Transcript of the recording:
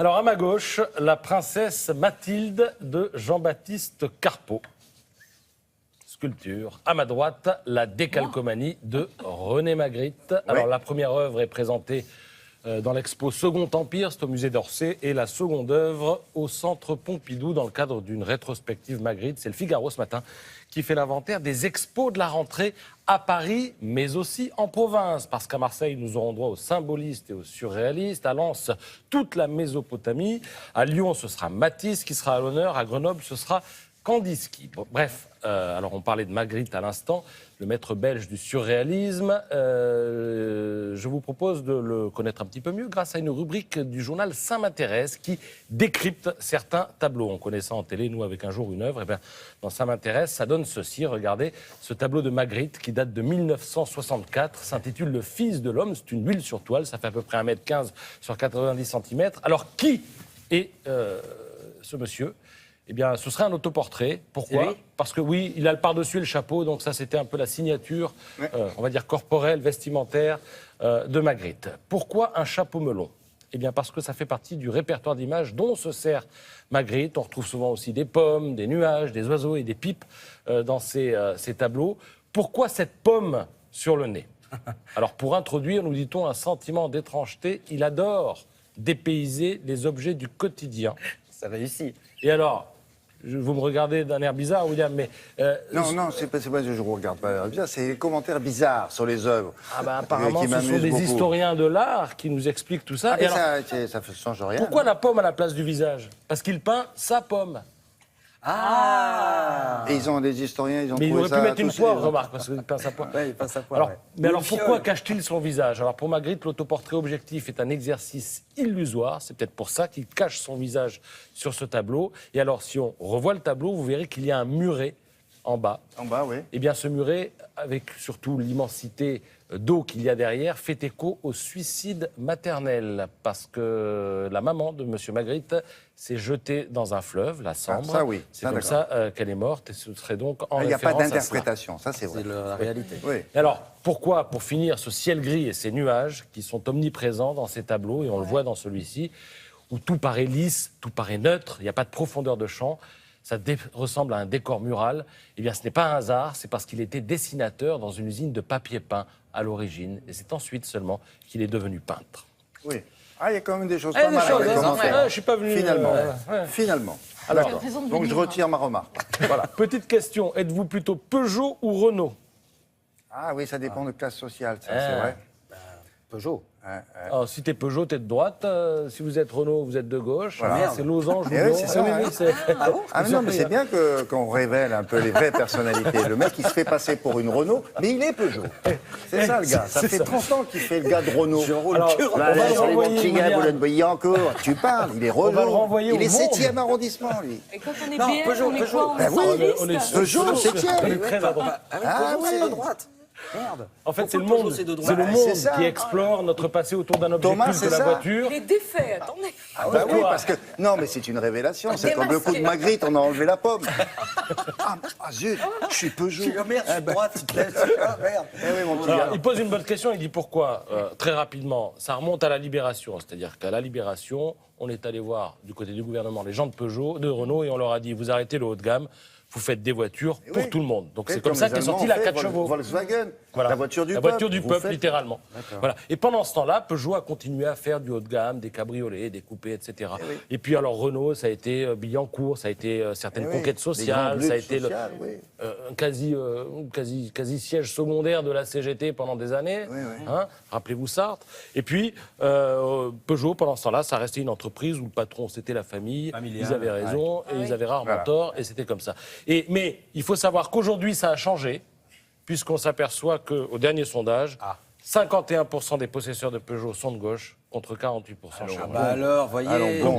Alors, à ma gauche, la princesse Mathilde de Jean-Baptiste Carpeau. Sculpture. À ma droite, la décalcomanie de René Magritte. Alors, la première œuvre est présentée dans l'expo Second Empire, c'est au musée d'Orsay, et la seconde œuvre au Centre Pompidou dans le cadre d'une rétrospective Magritte. C'est le Figaro ce matin qui fait l'inventaire des expos de la rentrée à Paris, mais aussi en province. Parce qu'à Marseille, nous aurons droit aux symbolistes et aux surréalistes. À Lens, toute la Mésopotamie. À Lyon, ce sera Matisse qui sera à l'honneur. À Grenoble, ce sera Kandinsky. Bon, bref, alors on parlait de Magritte à l'instant, le maître belge du surréalisme. Je vous propose de le connaître un petit peu mieux grâce à une rubrique du journal Ça m'intéresse qui décrypte certains tableaux. On connaît ça en télé, nous, avec Un jour, une œuvre. Et bien, dans Ça m'intéresse, ça donne ceci. Regardez, ce tableau de Magritte qui date de 1964 s'intitule Le Fils de l'homme. C'est une huile sur toile, ça fait à peu près 1,15 m sur 90 cm. Alors, qui est ce monsieur ? Eh bien, ce serait un autoportrait. Pourquoi ? Parce que oui, il a le par-dessus et le chapeau, donc ça, c'était un peu la signature, on va dire corporelle, vestimentaire de Magritte. Pourquoi un chapeau melon ? Eh bien, parce que ça fait partie du répertoire d'images dont se sert Magritte. On retrouve souvent aussi des pommes, des nuages, des oiseaux et des pipes dans ces tableaux. Pourquoi cette pomme sur le nez ? Alors, pour introduire, nous dit-on, un sentiment d'étrangeté, il adore dépayser les objets du quotidien. Ça réussit. Et alors, vous me regardez d'un air bizarre, William, mais... Non, c'est pas je ne regarde pas bien, c'est les commentaires bizarres sur les œuvres. Ah bah, apparemment, ce sont des historiens de l'art qui nous expliquent tout ça. Ah, et alors, ça ne change rien. Pourquoi la pomme à la place du visage ? Parce qu'il peint sa pomme. Ah. Et ils ont des historiens, ils ont Mais il trouvé ça... aurait pu mettre une poire, remarque, parce qu'il peint sa poire. Ouais, il peint sa poire, Alors, ouais. mais alors Une pourquoi fiole. cache-t-il son visage ? Alors pour Magritte, l'autoportrait objectif est un exercice illusoire. C'est peut-être pour ça qu'il cache son visage sur ce tableau. Et alors si on revoit le tableau, vous verrez qu'il y a un muret en bas. En bas, oui. Eh bien ce muret, avec surtout l'immensité d'eau qu'il y a derrière, fait écho au suicide maternel. Parce que la maman de M. Magritte s'est jetée dans un fleuve, la Sambre. ça, oui. C'est Ça, comme d'accord. ça qu'elle est morte. Et ce serait donc en Il n'y a pas référence à cela. d'interprétation, ça c'est vrai. C'est la réalité. Oui. Et alors, pourquoi, pour finir, ce ciel gris et ces nuages qui sont omniprésents dans ces tableaux, et on le voit dans celui-ci, où tout paraît lisse, tout paraît neutre, il n'y a pas de profondeur de champ, ça ressemble à un décor mural, eh bien ce n'est pas un hasard, c'est parce qu'il était dessinateur dans une usine de papier peint à l'origine, et c'est ensuite seulement qu'il est devenu peintre. Oui. Ah, il y a quand même des choses Eh, pas des mal choses, dans les hein, commentaires. ouais, je suis pas venu... Finalement. ouais. Finalement. Alors, D'accord. Donc je retire ma remarque. voilà, petite question, êtes-vous plutôt Peugeot ou Renault ? Ah oui, ça dépend de classe sociale, ça, c'est Ah. vrai. Peugeot. Alors, si t'es Peugeot, t'es de droite. Si vous êtes Renault, vous êtes de gauche. Voilà. C'est losange ou Eh oui, non. c'est ça, hein. c'est... Ah non, mais c'est bien qu'on révèle un peu les vraies personnalités. Le mec, il se fait passer pour une Renault, mais il est Peugeot. C'est ça, le gars. Ça c'est fait ça. 30 ans qu'il fait le gars de Renault. Alors, Là, on va là, le sur les renvoyer, petits gars, William. Boulogne-Billancourt encore. Tu parles, il est va le Renault. renvoyer Il est au monde. 7e arrondissement, lui. Et quand on est Non, BN, Peugeot, on est Peugeot. quoi ? On Ben est oui, centriste on est Peugeot, on 7e. est très à droite. Ah oui, Ah Peugeot, c'est oui. de droite. Merde. En fait, Pourquoi c'est le Peugeot, monde. c'est de droite C'est le Bah, monde c'est ça. qui explore notre passé autour d'un objet Thomas, culte de c'est la ça. voiture. Il est défait, attendez. Ah bah oui, parce que... Non, mais c'est une révélation. C'est comme le coup de Magritte, on a enlevé la pomme. Ah zut, je suis Peugeot. Ah merde, je suis de droite, s'il te plaît. Ah merde. Eh oui, mon petit Alors, gars. il pose une bonne question, il dit pourquoi très rapidement, ça remonte à la Libération. C'est-à-dire qu'à la Libération, on est allé voir du côté du gouvernement les gens de Peugeot, de Renault, et on leur a dit, vous arrêtez le haut de gamme, vous faites des voitures pour oui. tout le monde. Donc c'est Faites comme ça les qu'est sortie Allemands la ont 4 fait, chevaux. Volkswagen, Voilà. la voiture du La peuple. voiture du Vous peuple, faites- littéralement. Voilà. Et pendant ce temps-là, Peugeot a continué à faire du haut de gamme, des cabriolets, des coupés, etc. oui. Et puis alors Renault, ça a été Billancourt, ça a été certaines Eh oui, conquêtes des sociales, grandes ça a luttes été sociales, oui. un quasi siège secondaire de la CGT pendant des années. Oui, oui. Hein, rappelez-vous Sartre. Et puis Peugeot, pendant ce temps-là, ça restait une entreprise où le patron c'était la famille. Familiale. Ils avaient raison et ils avaient rarement Voilà. tort et c'était comme ça. Mais il faut savoir qu'aujourd'hui ça a changé puisqu'on s'aperçoit qu'au dernier sondage, 51% des possesseurs de Peugeot sont de gauche contre 48% chez Ah moi. bah alors, voyez. Allons bon.